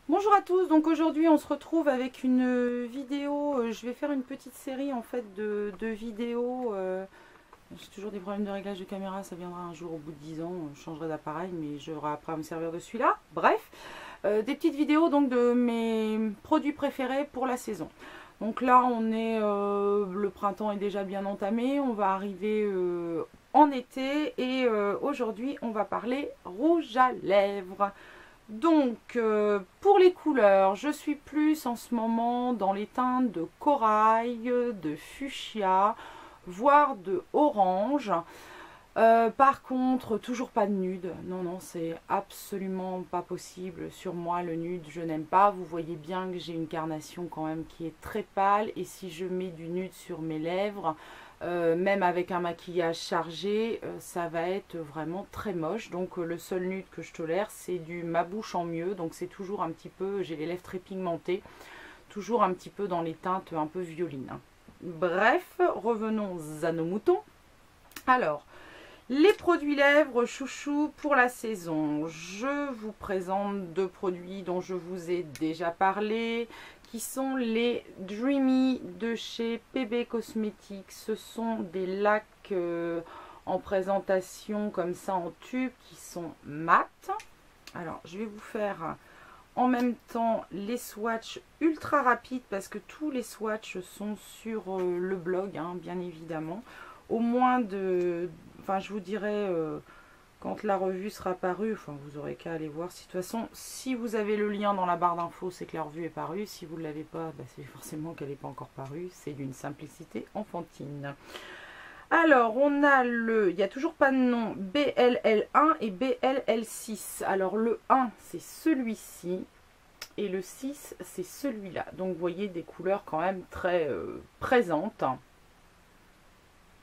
Bonjour à tous, donc aujourd'hui on se retrouve avec une vidéo, je vais faire une petite série en fait de vidéos, j'ai toujours des problèmes de réglage de caméra, ça viendra un jour au bout de 10 ans, je changerai d'appareil mais j'aurai après à me servir de celui-là, bref, des petites vidéos donc de mes produits préférés pour la saison. Donc là on est, le printemps est déjà bien entamé, on va arriver en été et aujourd'hui on va parler rouge à lèvres. Donc, pour les couleurs, je suis plus en ce moment dans les teintes de corail, de fuchsia, voire de orange. Par contre, toujours pas de nude. Non, non, c'est absolument pas possible. Sur moi, le nude, je n'aime pas. Vous voyez bien que j'ai une carnation quand même qui est très pâle. Et si je mets du nude sur mes lèvres, même avec un maquillage chargé, ça va être vraiment très moche. Donc le seul nude que je tolère, c'est du Ma Bouche en Mieux. Donc c'est toujours un petit peu, j'ai les lèvres très pigmentées, toujours un petit peu dans les teintes un peu violines. Bref, revenons à nos moutons. Alors, les produits lèvres chouchou pour la saison. Je vous présente deux produits dont je vous ai déjà parlé, qui sont les Dreamy de chez PB Cosmetics. Ce sont des lacs en présentation comme ça en tube qui sont mat. Alors, je vais vous faire en même temps les swatchs ultra rapides parce que tous les swatchs sont sur le blog, hein, bien évidemment. Au moins de... Enfin, je vous dirai quand la revue sera parue. Enfin, vous aurez qu'à aller voir. De toute façon, si vous avez le lien dans la barre d'infos, c'est que la revue est parue. Si vous ne l'avez pas, bah, c'est forcément qu'elle n'est pas encore parue. C'est d'une simplicité enfantine. Alors, on a le... Il n'y a toujours pas de nom. BLL1 et BLL6. Alors, le 1, c'est celui-ci. Et le 6, c'est celui-là. Donc, vous voyez des couleurs quand même très présentes,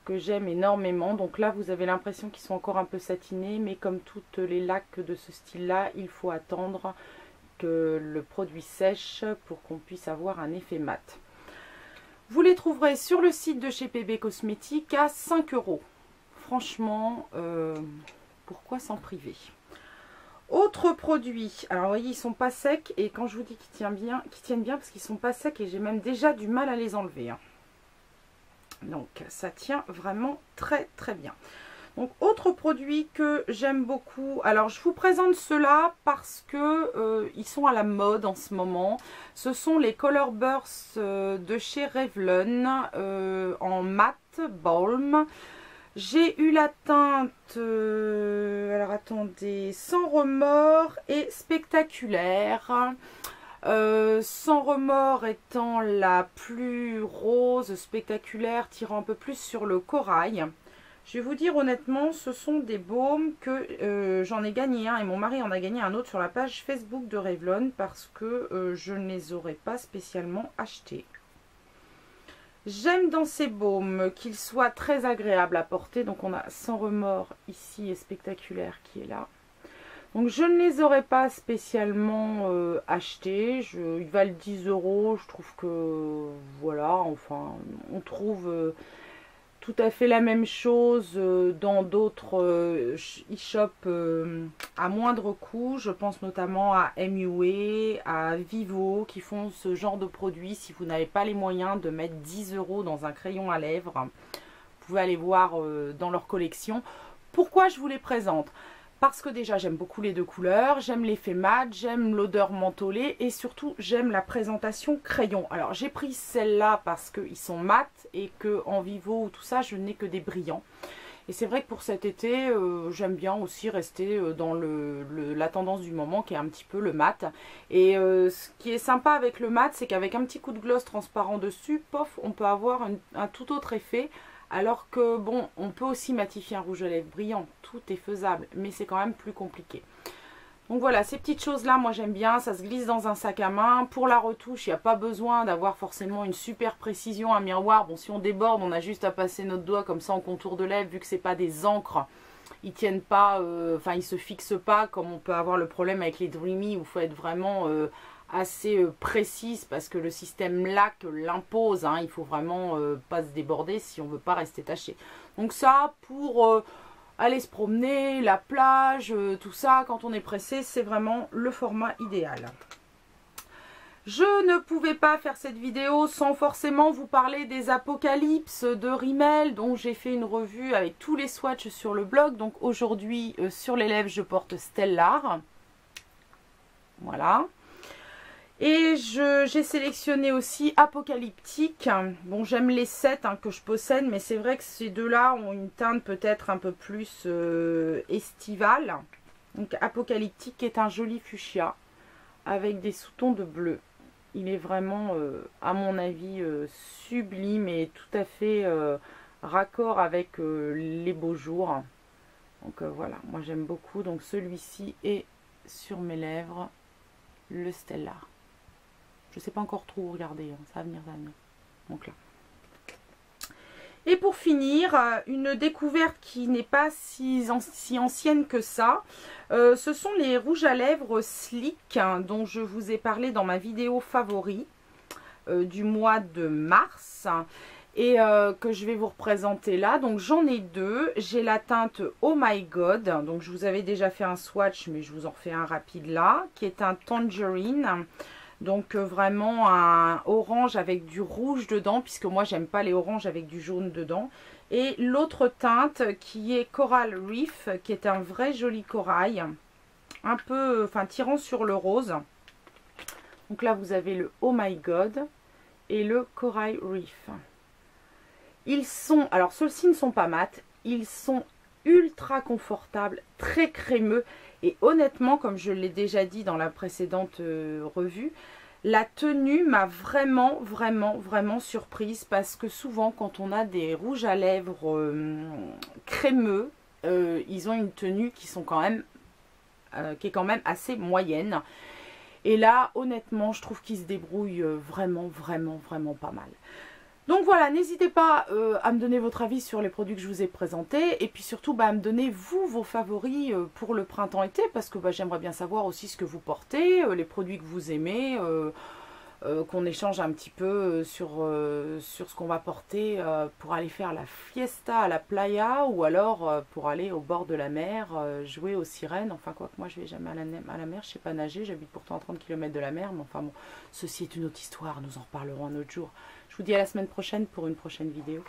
que j'aime énormément. Donc là, vous avez l'impression qu'ils sont encore un peu satinés, mais comme toutes les lacs de ce style-là, il faut attendre que le produit sèche pour qu'on puisse avoir un effet mat. Vous les trouverez sur le site de chez PB Cosmetics à 5 €. Franchement, pourquoi s'en priver? Autre produit, alors vous voyez, ils sont pas secs, et quand je vous dis qu'ils tiennent bien, parce qu'ils sont pas secs et j'ai même déjà du mal à les enlever, hein. Donc ça tient vraiment très très bien. Donc autre produit que j'aime beaucoup, alors je vous présente ceux-là parce que ils sont à la mode en ce moment. Ce sont les Color Bursts de chez Revlon en mat balm. J'ai eu la teinte, alors attendez, Sans Remords et Spectaculaire. Sans Remords étant la plus rose, spectaculaire, tirant un peu plus sur le corail. Je vais vous dire honnêtement, ce sont des baumes que j'en ai gagné un et mon mari en a gagné un autre sur la page Facebook de Revlon parce que je ne les aurais pas spécialement achetés. J'aime dans ces baumes qu'ils soient très agréables à porter. Donc on a Sans Remords ici et Spectaculaire qui est là. Donc je ne les aurais pas spécialement achetés, ils valent 10 €, je trouve que voilà, enfin on trouve tout à fait la même chose dans d'autres e-shops à moindre coût. Je pense notamment à MUA, à Vivo qui font ce genre de produits. Si vous n'avez pas les moyens de mettre 10 € dans un crayon à lèvres, vous pouvez aller voir dans leur collection. Pourquoi je vous les présente ? Parce que déjà j'aime beaucoup les deux couleurs, j'aime l'effet mat, j'aime l'odeur mentholée et surtout j'aime la présentation crayon. Alors j'ai pris celle-là parce qu'ils sont mat et que en Vivo ou tout ça je n'ai que des brillants. Et c'est vrai que pour cet été j'aime bien aussi rester dans la tendance du moment qui est un petit peu le mat. Et ce qui est sympa avec le mat, c'est qu'avec un petit coup de gloss transparent dessus, pof, on peut avoir un tout autre effet. Alors que bon, on peut aussi matifier un rouge à lèvres brillant, tout est faisable, mais c'est quand même plus compliqué. Donc voilà, ces petites choses-là, moi j'aime bien, ça se glisse dans un sac à main. Pour la retouche, il n'y a pas besoin d'avoir forcément une super précision, un miroir. Bon, si on déborde, on a juste à passer notre doigt comme ça en contour de lèvres, vu que c'est pas des encres. Ils tiennent pas, enfin ils se fixent pas comme on peut avoir le problème avec les Dreamy où il faut être vraiment assez précise parce que le système lac l'impose, hein, il faut vraiment pas se déborder si on veut pas rester taché. Donc ça pour aller se promener, la plage, tout ça quand on est pressé, c'est vraiment le format idéal. Je ne pouvais pas faire cette vidéo sans forcément vous parler des Apocalypse de Rimmel, dont j'ai fait une revue avec tous les swatchs sur le blog. Donc aujourd'hui, sur les lèvres, je porte Stellar. Voilà. Et j'ai sélectionné aussi Apocalyptique. Bon, j'aime les 7 que je possède, mais c'est vrai que ces deux-là ont une teinte peut-être un peu plus estivale. Donc Apocalyptique est un joli fuchsia avec des sous-tons de bleu. Il est vraiment, à mon avis, sublime et tout à fait raccord avec les beaux jours. Donc voilà, moi j'aime beaucoup. Donc celui-ci est sur mes lèvres, le Stellar. Je ne sais pas encore trop où regarder, hein. Ça va venir, ça va venir. Donc là. Et pour finir, une découverte qui n'est pas si ancienne que ça. Ce sont les rouges à lèvres Sleek, dont je vous ai parlé dans ma vidéo favori du mois de mars. Et que je vais vous représenter là. Donc j'en ai deux. J'ai la teinte Oh My God. Donc je vous avais déjà fait un swatch, mais je vous en refais un rapide là. Qui est un Tangerine. Donc vraiment un orange avec du rouge dedans, puisque moi j'aime pas les oranges avec du jaune dedans. Et l'autre teinte qui est Coral Reef, qui est un vrai joli corail, un peu, enfin tirant sur le rose. Donc là vous avez le Oh My God et le Coral Reef. Ils sont, alors ceux-ci ne sont pas mat, ils sont ultra confortables, très crémeux. Et honnêtement, comme je l'ai déjà dit dans la précédente revue, la tenue m'a vraiment surprise, parce que souvent quand on a des rouges à lèvres crémeux, ils ont une tenue qui est quand même assez moyenne. Et là, honnêtement, je trouve qu'ils se débrouillent vraiment pas mal. Donc voilà, n'hésitez pas à me donner votre avis sur les produits que je vous ai présentés. Et puis surtout, à me donner, vous, vos favoris pour le printemps-été. Parce que j'aimerais bien savoir aussi ce que vous portez, les produits que vous aimez. Qu'on échange un petit peu sur ce qu'on va porter pour aller faire la fiesta à la playa. Ou alors pour aller au bord de la mer, jouer aux sirènes. Enfin, quoi que moi, je vais jamais à la mer. Je sais pas nager, j'habite pourtant à 30 km de la mer. Mais enfin bon, ceci est une autre histoire, nous en reparlerons un autre jour. Je vous dis à la semaine prochaine pour une prochaine vidéo.